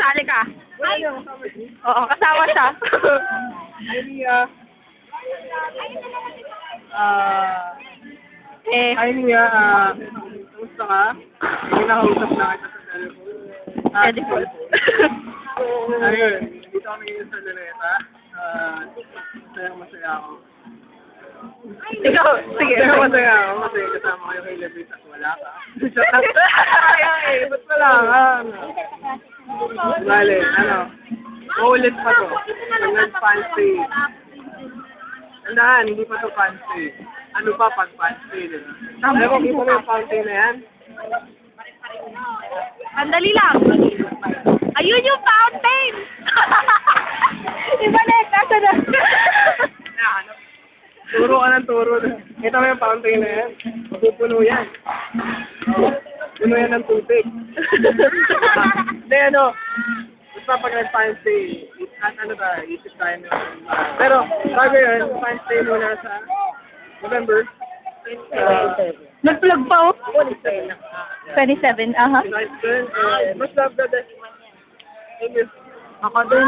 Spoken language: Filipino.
sali ka. Oo, kasama siya. Hi, Nia. Hi, Nia. Kamusta ka? May nakausap na kita sa telephone. Edible. Ayun, dito kami ngayon sa Luneta. Masaya ako. Ikaw, sige. Masaya ako kasi kasama kayo kay Lebrit at wala ka. Ay, ba't wala ka? Bale, maulit pa to. Pag nag-fancy. Tandaan, hindi pa to fancy. Ano pa pag fancy, diba? Pero kita mo yung fountain na yan? Sandali lang. Ayun yung fountain! Ibalik, nasa na. Turo ka ng turo. Kita mo yung fountain na yan? Mapupuno yan. Puno yan ng tubig. Hindi, basta pag nag-fancy, isip tayo na. Pero, bago yun, fancy muna sa November. Nag-plug pa oh. 27, aha. Mas love the best. Thank you. Ako din,